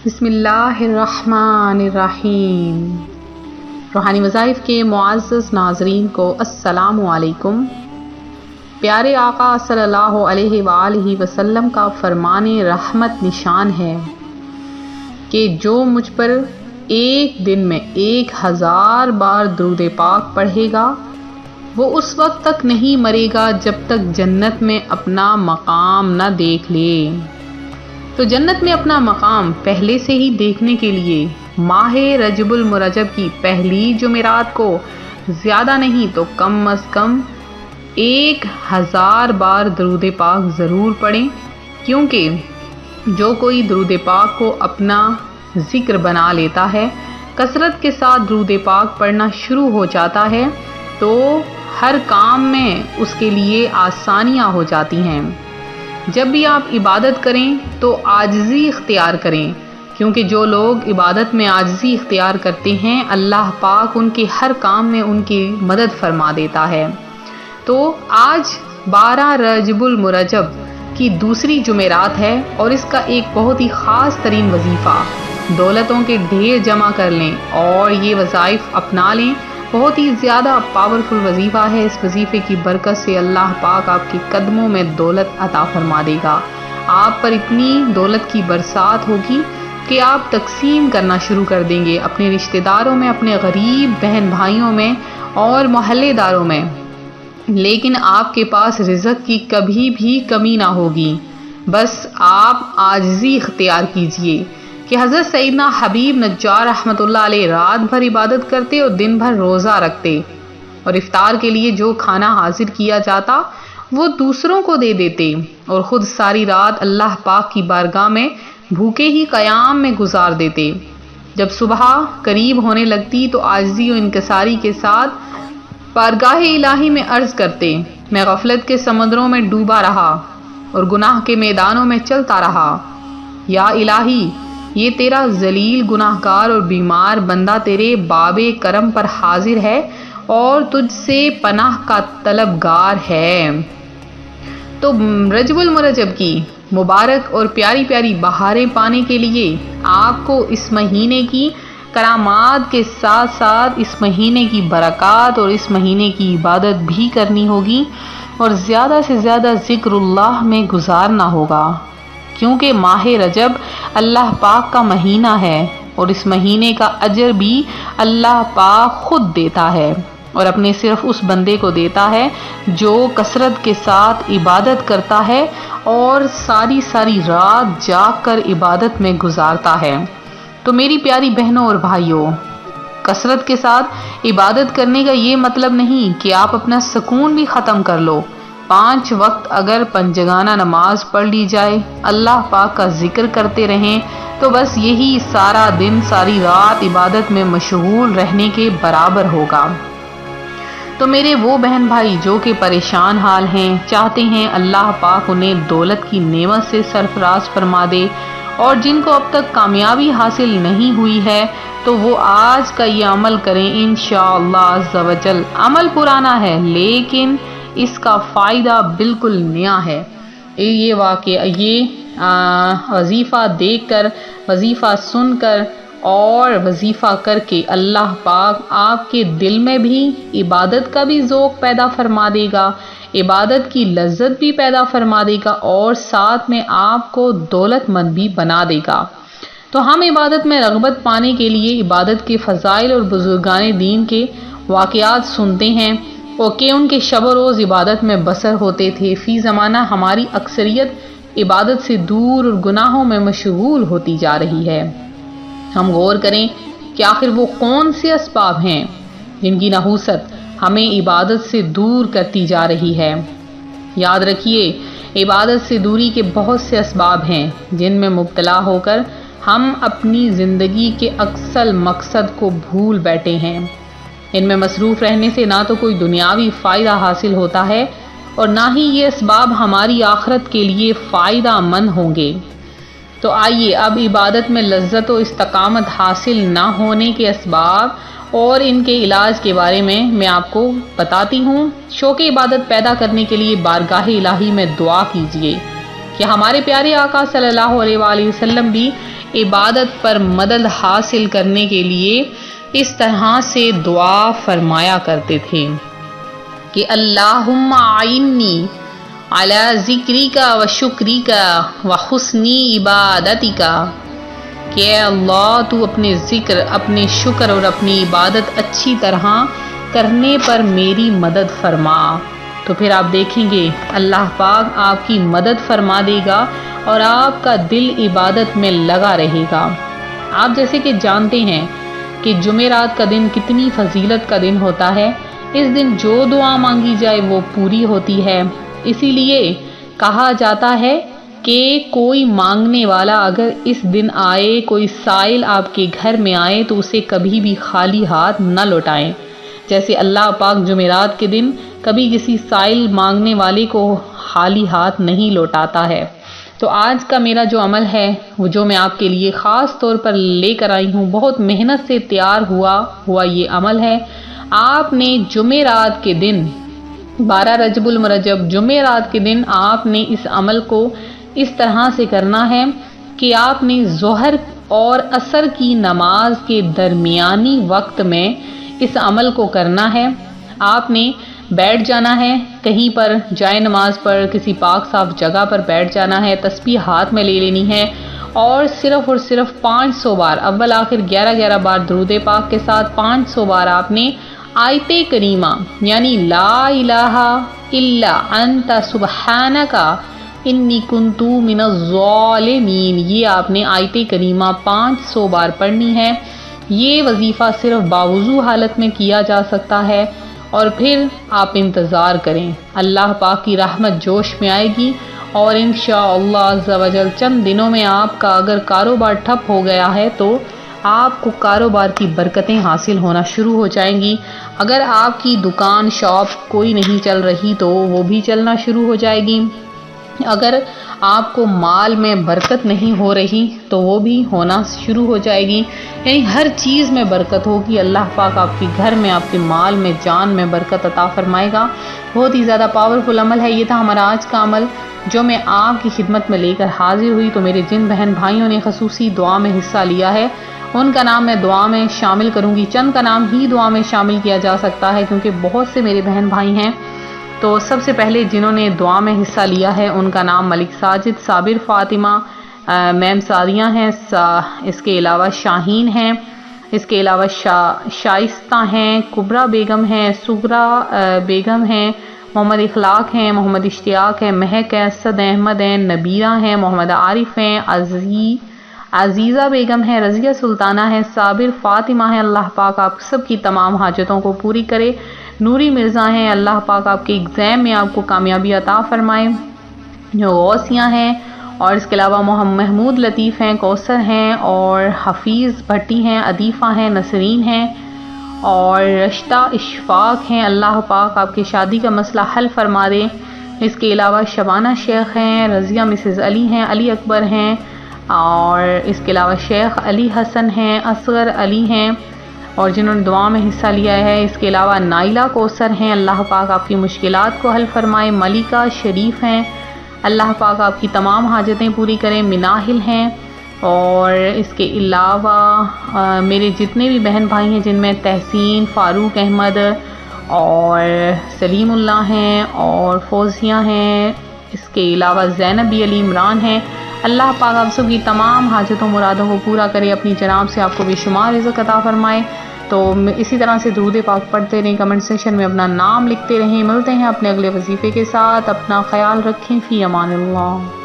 بسم اللہ الرحمن الرحیم۔ روحانی وظائف کے معزز ناظرین کو السلام علیکم۔ پیارے آقا صلی اللہ علیہ وآلہ وسلم کا فرمان رحمت نشان ہے کہ جو مجھ پر ایک دن میں 1000 بار درود پاک پڑھے گا وہ اس وقت تک نہیں مرے گا جب تک جنت میں اپنا مقام نہ دیکھ لے۔ تو جنت میں اپنا مقام پہلے سے ہی دیکھنے کے لیے ماہ رجب المرجب کی پہلی جمعرات کو زیادہ نہیں تو کم از کم 1000 بار درود پاک ضرور پڑھیں، کیونکہ جو کوئی درود پاک کو اپنا ذکر بنا لیتا ہے، کثرت کے ساتھ درود پاک پڑھنا شروع ہو جاتا ہے تو ہر کام میں اس کے لیے آسانیاں ہو جاتی ہیں۔ جب بھی آپ عبادت کریں تو عاجزی اختیار کریں، کیونکہ جو لوگ عبادت میں عاجزی اختیار کرتے ہیں اللہ پاک ان کے ہر کام میں ان کی مدد فرما دیتا ہے۔ تو آج 12 رجب المرجب کی دوسری جمعرات ہے اور اس کا ایک بہت ہی خاص ترین وظیفہ دولتوں کے ڈھیر جمع کر لیں اور یہ وظائف اپنا لیں۔ بہت ہی زیادہ پاورفل وظیفہ ہے۔ اس وظیفے کی برکت سے اللہ پاک آپ کے قدموں میں دولت عطا فرما دے گا۔ آپ پر اتنی دولت کی برسات ہوگی کہ آپ تقسیم کرنا شروع کر دیں گے اپنے رشتہ داروں میں، اپنے غریب بہن بھائیوں میں اور محلے داروں میں، لیکن آپ کے پاس رزق کی کبھی بھی کمی نہ ہوگی۔ بس آپ عاجزی اختیار کیجئے کہ حضرت سیدنا حبیب نجار رحمۃ اللہ علیہ رات بھر عبادت کرتے اور دن بھر روزہ رکھتے، اور افطار کے لیے جو کھانا حاضر کیا جاتا وہ دوسروں کو دے دیتے اور خود ساری رات اللہ پاک کی بارگاہ میں بھوکے ہی قیام میں گزار دیتے۔ جب صبح قریب ہونے لگتی تو عاجزی و انکساری کے ساتھ بارگاہ الہی میں عرض کرتے، میں غفلت کے سمندروں میں ڈوبا رہا اور گناہ کے میدانوں میں چلتا رہا، یا الہی یہ تیرا ذلیل گناہگار اور بیمار بندہ تیرے باب کرم پر حاضر ہے اور تجھ سے پناہ کا طلبگار ہے۔ تو رجب المرجب کی مبارک اور پیاری پیاری بہاریں پانے کے لیے آپ کو اس مہینے کی کرامات کے ساتھ ساتھ اس مہینے کی برکات اور اس مہینے کی عبادت بھی کرنی ہوگی اور زیادہ سے زیادہ ذکر اللہ میں گزارنا ہوگا، کیونکہ ماہ رجب اللہ پاک کا مہینہ ہے اور اس مہینے کا اجر بھی اللہ پاک خود دیتا ہے اور اپنے صرف اس بندے کو دیتا ہے جو کثرت کے ساتھ عبادت کرتا ہے اور ساری ساری رات جاگ کر عبادت میں گزارتا ہے۔ تو میری پیاری بہنوں اور بھائیوں، کثرت کے ساتھ عبادت کرنے کا یہ مطلب نہیں کہ آپ اپنا سکون بھی ختم کر لو۔ 5 وقت اگر پنجگانہ نماز پڑھ لی جائے، اللہ پاک کا ذکر کرتے رہیں تو بس یہی سارا دن ساری رات عبادت میں مشغول رہنے کے برابر ہوگا۔ تو میرے وہ بہن بھائی جو کہ پریشان حال ہیں، چاہتے ہیں اللہ پاک انہیں دولت کی نعمت سے سرفراز فرما دے، اور جن کو اب تک کامیابی حاصل نہیں ہوئی ہے تو وہ آج کا یہ عمل کریں انشاءاللہ عز و جل۔ عمل پرانا ہے لیکن اس کا فائدہ بالکل نیا ہے۔ یہ واقعہ، یہ وظیفہ دیکھ کر، وظیفہ سن کر اور وظیفہ کر کے اللہ پاک آپ کے دل میں بھی عبادت کا بھی ذوق پیدا فرما دے گا، عبادت کی لذت بھی پیدا فرما دے گا اور ساتھ میں آپ کو دولت مند بھی بنا دے گا۔ تو ہم عبادت میں رغبت پانے کے لیے عبادت کے فضائل اور بزرگان دین کے واقعات سنتے ہیں اور کہ ان کے شب و روز عبادت میں بسر ہوتے تھے۔ فی زمانہ ہماری اکثریت عبادت سے دور اور گناہوں میں مشغول ہوتی جا رہی ہے۔ ہم غور کریں کہ آخر وہ کون سے اسباب ہیں جن کی نحوست ہمیں عبادت سے دور کرتی جا رہی ہے۔ یاد رکھیے، عبادت سے دوری کے بہت سے اسباب ہیں جن میں مبتلا ہو کر ہم اپنی زندگی کے اصل مقصد کو بھول بیٹھے ہیں۔ ان میں مصروف رہنے سے نہ تو کوئی دنیاوی فائدہ حاصل ہوتا ہے اور نہ ہی یہ اسباب ہماری آخرت کے لیے فائدہ مند ہوں گے۔ تو آئیے اب عبادت میں لذت و استقامت حاصل نہ ہونے کے اسباب اور ان کے علاج کے بارے میں آپ کو بتاتی ہوں۔ شوق عبادت پیدا کرنے کے لیے بارگاہ الہی میں دعا کیجیے کہ ہمارے پیارے آقا صلی اللہ علیہ وآلہ وسلم بھی عبادت پر مدد حاصل کرنے کے لیے اس طرح سے دعا فرمایا کرتے تھے کہ اللہم اعنی علی ذکرک و شکرک و حسن عبادتک، کہ اے اللہ تو اپنے ذکر، اپنے شکر اور اپنی عبادت اچھی طرح کرنے پر میری مدد فرما۔ تو پھر آپ دیکھیں گے اللہ پاک آپ کی مدد فرما دے گا اور آپ کا دل عبادت میں لگا رہے گا۔ آپ جیسے کہ جانتے ہیں کہ جمعرات کا دن کتنی فضیلت کا دن ہوتا ہے، اس دن جو دعا مانگی جائے وہ پوری ہوتی ہے۔ اسی لیے کہا جاتا ہے کہ کوئی مانگنے والا اگر اس دن آئے، کوئی سائل آپ کے گھر میں آئے تو اسے کبھی بھی خالی ہاتھ نہ لوٹائیں، جیسے اللہ پاک جمعرات کے دن کبھی کسی سائل مانگنے والے کو خالی ہاتھ نہیں لوٹاتا ہے۔ تو آج کا میرا جو عمل ہے وہ جو میں آپ کے لیے خاص طور پر لے کر آئی ہوں، بہت محنت سے تیار ہوا یہ عمل ہے۔ آپ نے جمعرات کے دن 12 رجب المرجب جمعرات کے دن آپ نے اس عمل کو اس طرح سے کرنا ہے کہ آپ نے ظہر اور عصر کی نماز کے درمیانی وقت میں اس عمل کو کرنا ہے۔ آپ نے بیٹھ جانا ہے کہیں پر، جائے نماز پر کسی پاک صاف جگہ پر بیٹھ جانا ہے، تسبیح ہاتھ میں لے لینی ہے اور صرف 500 بار، اول آخر 11 بار درود پاک کے ساتھ 500 بار آپ نے آیت کریمہ یعنی لا الہ الا انت سبحانک انی کنت من الظالمین، یہ آپ نے آیت کریمہ 500 بار پڑھنی ہے۔ یہ وظیفہ صرف باوضو حالت میں کیا جا سکتا ہے، اور پھر آپ انتظار کریں، اللہ پاک کی رحمت جوش میں آئے گی اور انشاءاللہ عز و جل چند دنوں میں آپ کا اگر کاروبار ٹھپ ہو گیا ہے تو آپ کو کاروبار کی برکتیں حاصل ہونا شروع ہو جائیں گی۔ اگر آپ کی دکان شاپ کوئی نہیں چل رہی تو وہ بھی چلنا شروع ہو جائے گی۔ اگر آپ کو مال میں برکت نہیں ہو رہی تو وہ بھی ہونا شروع ہو جائے گی، یعنی ہر چیز میں برکت ہوگی۔ اللہ پاک آپ کے گھر میں، آپ کے مال میں، جان میں برکت عطا فرمائے گا۔ بہت ہی زیادہ پاورفل عمل ہے۔ یہ تھا ہمارا آج کا عمل جو میں آپ کی خدمت میں لے کر حاضر ہوئی۔ تو میرے جن بہن بھائیوں نے خصوصی دعا میں حصہ لیا ہے ان کا نام میں دعا میں شامل کروں گی۔ چند کا نام ہی دعا میں شامل کیا جا سکتا ہے کیونکہ بہت سے میرے بہن بھائی ہیں۔ تو سب سے پہلے جنہوں نے دعا میں حصہ لیا ہے ان کا نام ملک ساجد، صابر فاطمہ، میم سعدیہ ہیں، اس کے علاوہ شاہین ہیں، اس کے علاوہ شائستہ ہیں، کبرا بیگم ہیں، سغرا بیگم ہیں، محمد اخلاق ہیں، محمد اشتیاق ہیں، مہک ہے، اسد احمد ہیں، نبیرہ ہیں، محمد عارف ہیں، عزیزہ بیگم ہیں، رضیہ سلطانہ ہیں، صابر فاطمہ ہیں۔ اللہ پاک آپ سب کی تمام حاجتوں کو پوری کرے۔ نوری مرزا ہیں، اللہ پاک آپ کے ایگزام میں آپ کو کامیابی عطا فرمائے۔ جو غوثیہ ہیں، اور اس کے علاوہ محمود لطیف ہیں، کوثر ہیں، اور حفیظ بھٹی ہیں، عدیفہ ہیں، نسرین ہیں، اور رشتہ اشفاق ہیں۔ اللہ پاک آپ کی شادی کا مسئلہ حل فرما دے۔ اس کے علاوہ شبانہ شیخ ہیں، رضیہ مسز علی ہیں، علی اکبر ہیں، اور اس کے علاوہ شیخ علی حسن ہیں، اصغر علی ہیں، اور جنہوں نے دعا میں حصہ لیا ہے اس کے علاوہ نائلہ کوثر ہیں۔ اللہ پاک آپ کی مشکلات کو حل فرمائے۔ ملکہ شریف ہیں، اللہ پاک آپ کی تمام حاجتیں پوری کریں۔ مناہل ہیں، اور اس کے علاوہ میرے جتنے بھی بہن بھائی ہیں جن میں تحسین، فاروق احمد اور سلیم اللہ ہیں، اور فوزیہ ہیں، اس کے علاوہ زینب علی عمران ہیں۔ اللہ پاک آپ سب کی تمام حاجتوں مرادوں کو پورا کرے، اپنی جناب سے آپ کو بے شمار رزق عطا فرمائے۔ تو اسی طرح سے درود پاک پڑھتے رہیں، کمنٹ سیکشن میں اپنا نام لکھتے رہیں۔ ملتے ہیں اپنے اگلے وظیفے کے ساتھ، اپنا خیال رکھیں، فی امان اللہ۔